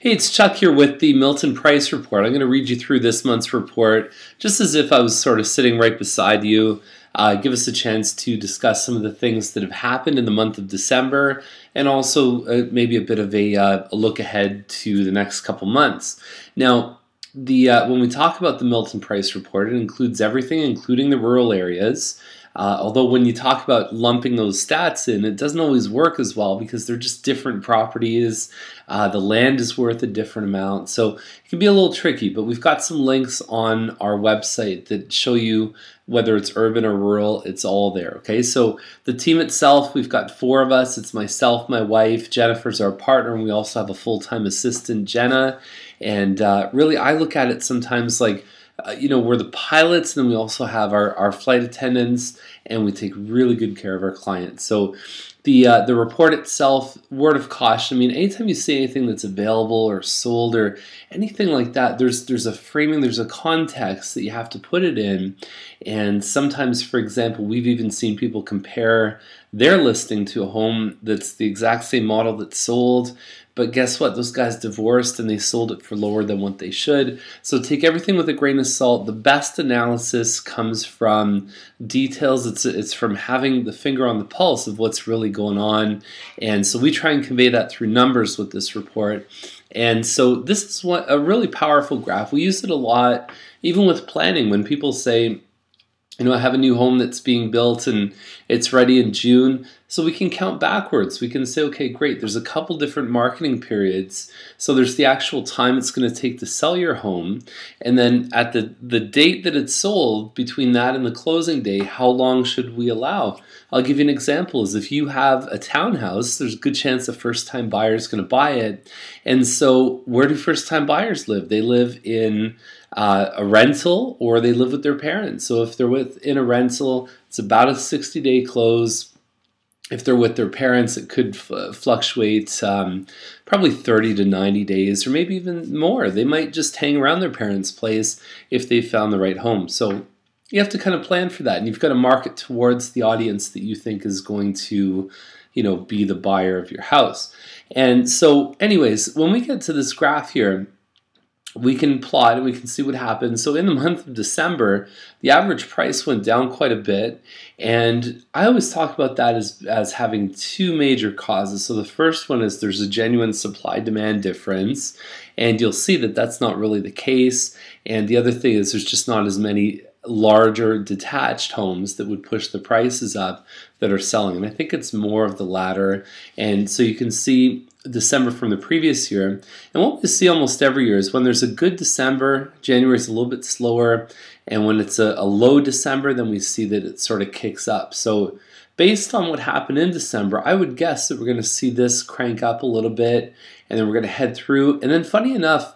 Hey, it's Chuck here with the Milton Price Report. I'm going to read you through this month's report just as if I was sort of sitting right beside you. Give us a chance to discuss some of the things that have happened in the month of December and also maybe a bit of a look ahead to the next couple months. Now, when we talk about the Milton Price Report, it includes everything, including the rural areas. Although when you talk about lumping those stats in, it doesn't always work as well because they're just different properties. The land is worth a different amount, so it can be a little tricky, but we've got some links on our website that show you whether it's urban or rural. It's all there, okay? So the team itself, we've got 4 of us. It's myself, my wife, Jennifer's our partner, and we also have a full-time assistant, Jenna. And really, I look at it sometimes like we're the pilots, and then we also have our flight attendants, and we take really good care of our clients. So the report itself, word of caution, I mean, anytime you see anything that's available or sold or anything like that, there's a framing, there's a context that you have to put it in. And sometimes, for example, we've even seen people compare their listing to a home that's the exact same model that's sold. But guess what? Those guys divorced and they sold it for lower than what they should. So take everything with a grain of salt. The best analysis comes from details. It's from having the finger on the pulse of what's really going on. And so we try and convey that through numbers with this report. And so this is a really powerful graph. We use it a lot, even with planning, when people say, I have a new home that's being built and it's ready in June. So we can count backwards. We can say, okay, great, there's a couple different marketing periods. So there's the actual time it's going to take to sell your home. And then at the date that it's sold, between that and the closing day, how long should we allow? I'll give you an example. Is if you have a townhouse, there's a good chance a first-time buyer is going to buy it. And so where do first-time buyers live? They live in a rental, or they live with their parents. So if they're in a rental, it's about a 60-day close. If they're with their parents, it could fluctuate probably 30 to 90 days, or maybe even more. They might just hang around their parents' place if they found the right home. So you have to kind of plan for that, and you've got to market towards the audience that you think is going to, be the buyer of your house. And so anyways, when we get to this graph here, we can plot and we can see what happens. So in the month of December, the average price went down quite a bit. And I always talk about that as having 2 major causes. So the first one is there's a genuine supply-demand difference. And you'll see that that's not really the case. And the other thing is there's just not as many larger detached homes that would push the prices up that are selling. And I think it's more of the latter. And so you can see December from the previous year. And what we see almost every year is when there's a good December, January is a little bit slower. And when it's a low December, then we see that it sort of kicks up. So based on what happened in December, I would guess that we're going to see this crank up a little bit. And then we're going to head through. And then funny enough,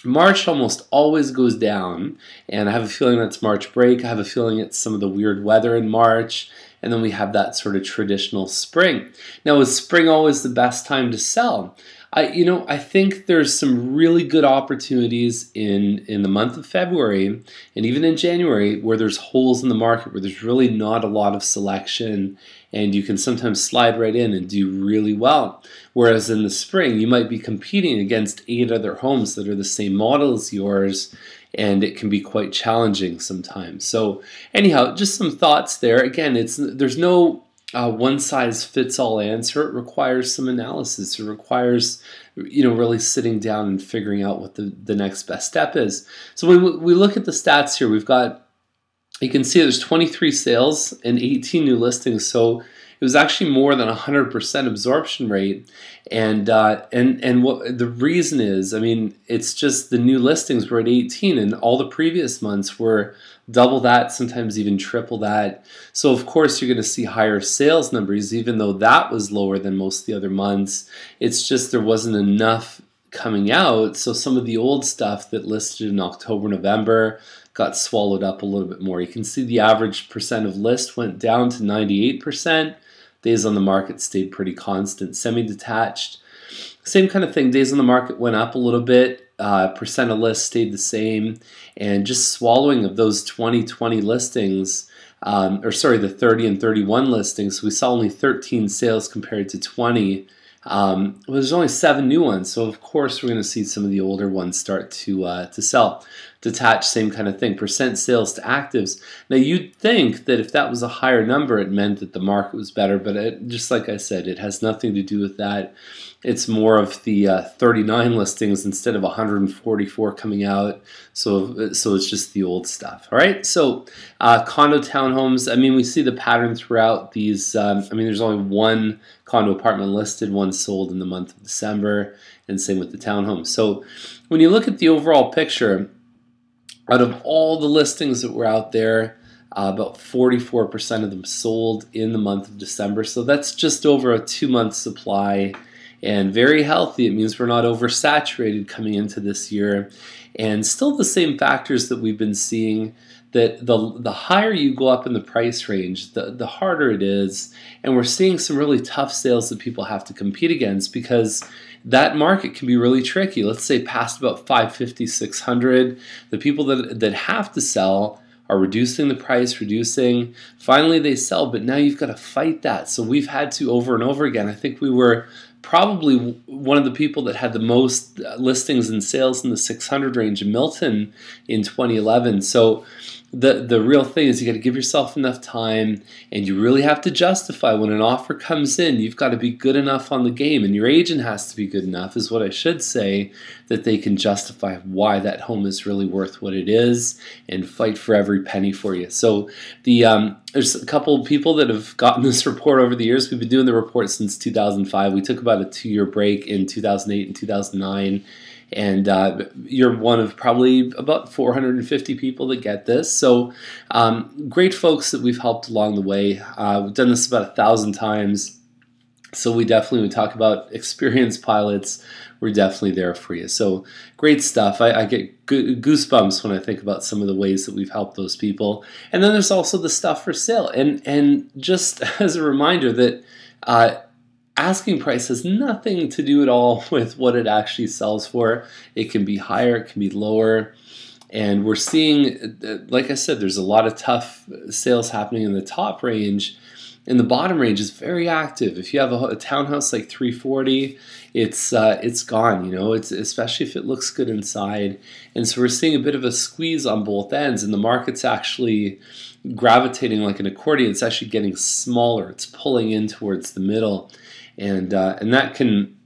March almost always goes down, and I have a feeling that's March break. I have a feeling it's some of the weird weather in March, and then we have that sort of traditional spring. Now, is spring always the best time to sell? I think there's some really good opportunities in the month of February and even in January where there's holes in the market, where there's really not a lot of selection, and you can sometimes slide right in and do really well. Whereas in the spring, you might be competing against 8 other homes that are the same model as yours, and it can be quite challenging sometimes. So anyhow, just some thoughts there. Again, there's no one-size-fits-all answer. It requires some analysis. It requires, really sitting down and figuring out what the next best step is. So when we look at the stats here, you can see there's 23 sales and 18 new listings. So it was actually more than 100% absorption rate. And what the reason is, it's just the new listings were at 18, and all the previous months were double that, sometimes even triple that. So of course you're going to see higher sales numbers, even though that was lower than most of the other months. It's just there wasn't enough coming out. So some of the old stuff that listed in October, November got swallowed up a little bit more. You can see the average percent of list went down to 98%. Days on the market stayed pretty constant. Semi-detached, same kind of thing. Days on the market went up a little bit. Percent of list stayed the same. And just swallowing of those 2020 listings, the 30 and 31 listings, we saw only 13 sales compared to 20 Well, there's only 7 new ones, so of course we're going to see some of the older ones start to sell. Detached, same kind of thing. Percent sales to actives. Now you'd think that if that was a higher number, it meant that the market was better, but just like I said, it has nothing to do with that. It's more of the 39 listings instead of 144 coming out. So it's just the old stuff. All right. So condo townhomes. I mean, we see the pattern throughout these. I mean, there's only one condo apartment listed, one sold in the month of December, and same with the townhomes. So when you look at the overall picture, out of all the listings that were out there, about 44% of them sold in the month of December. So that's just over a 2-month supply, and very healthy. It means we're not oversaturated coming into this year. And still the same factors that we've been seeing, that the higher you go up in the price range, the harder it is. And we're seeing some really tough sales that people have to compete against, because that market can be really tricky. Let's say past about 550, 600, the people that have to sell are reducing the price, reducing. Finally they sell, but now you've got to fight that. So we've had to over and over again. I think we were probably one of the people that had the most listings and sales in the 600 range in Milton in 2011. So the real thing is you got to give yourself enough time, and you really have to justify when an offer comes in. You've got to be good enough on the game, and your agent has to be good enough, is what I should say, that they can justify why that home is really worth what it is and fight for every penny for you. So there's a couple of people that have gotten this report over the years. We've been doing the report since 2005. We took about a 2-year break in 2008 and 2009. And you're one of probably about 450 people that get this. So great folks that we've helped along the way. We've done this about 1,000 times. So we definitely, when we talk about experienced pilots, we're definitely there for you. So great stuff. I get goosebumps when I think about some of the ways that we've helped those people. And then there's also the stuff for sale. And just as a reminder that asking price has nothing to do at all with what it actually sells for. It can be higher, it can be lower. And we're seeing, like I said, there's a lot of tough sales happening in the top range. And the bottom range is very active. If you have a townhouse like 340, it's gone, you know, it's especially if it looks good inside. And so we're seeing a bit of a squeeze on both ends, and the market's actually gravitating like an accordion. It's actually getting smaller. It's pulling in towards the middle. And that can,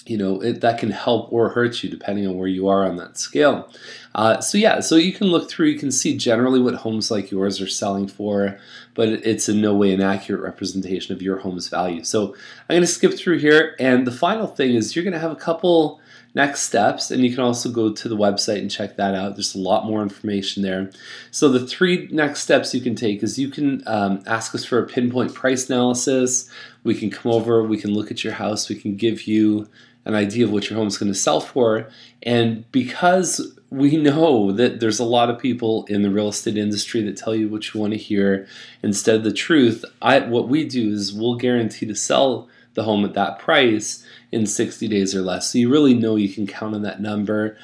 you know, that can help or hurt you depending on where you are on that scale. So yeah, so you can look through, you can see generally what homes like yours are selling for, but it's in no way an accurate representation of your home's value. So I'm going to skip through here, and the final thing is you're going to have a couple next steps, and you can also go to the website and check that out. There's a lot more information there. So the 3 next steps you can take is you can ask us for a pinpoint price analysis. We can come over, we can look at your house, we can give you an idea of what your home is going to sell for. And because we know that there's a lot of people in the real estate industry that tell you what you want to hear instead of the truth, what we do is we'll guarantee to sell the home at that price in 60 days or less. So you really know you can count on that number.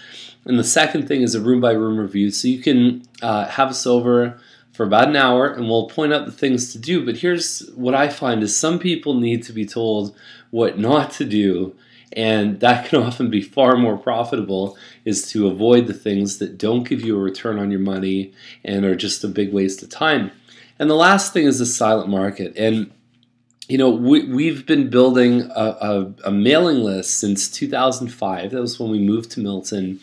And the second thing is a room-by-room review. So you can have us over for about an hour, and we'll point out the things to do. But here's what I find is some people need to be told what not to do, and that can often be far more profitable, is to avoid the things that don't give you a return on your money and are just a big waste of time. And the last thing is the silent market. And you know, we've been building a mailing list since 2005. That was when we moved to Milton.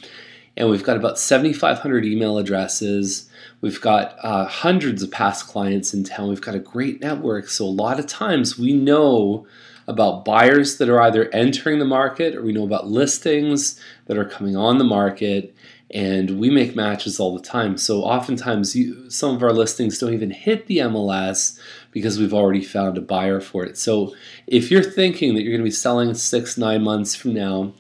And we've got about 7,500 email addresses. We've got hundreds of past clients in town. We've got a great network. So a lot of times we know about buyers that are either entering the market, or we know about listings that are coming on the market, and we make matches all the time. So oftentimes some of our listings don't even hit the MLS because we've already found a buyer for it. So if you're thinking that you're going to be selling 6-9 months from now,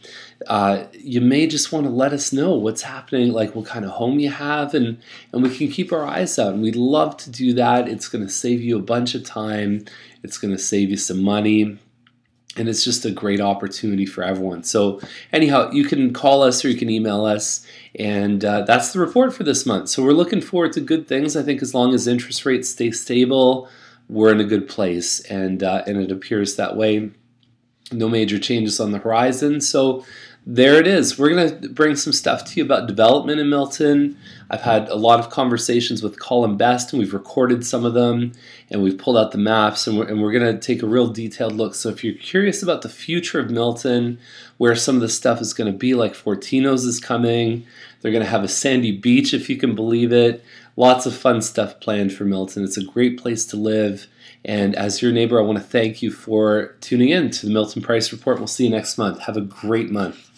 you may just want to let us know what's happening, like what kind of home you have, and we can keep our eyes out. And we'd love to do that. It's going to save you a bunch of time. It's going to save you some money. And it's just a great opportunity for everyone. So anyhow, you can call us or you can email us. And that's the report for this month. So we're looking forward to good things. I think as long as interest rates stay stable, we're in a good place. And it appears that way. No major changes on the horizon. So there it is. We're going to bring some stuff to you about development in Milton. I've had a lot of conversations with Colin Best, and we've recorded some of them, and we've pulled out the maps, and we're going to take a real detailed look. So if you're curious about the future of Milton, where some of the stuff is going to be, like Fortino's is coming, they're going to have a sandy beach, if you can believe it. Lots of fun stuff planned for Milton. It's a great place to live. And as your neighbor, I want to thank you for tuning in to the Milton Price Report. We'll see you next month. Have a great month.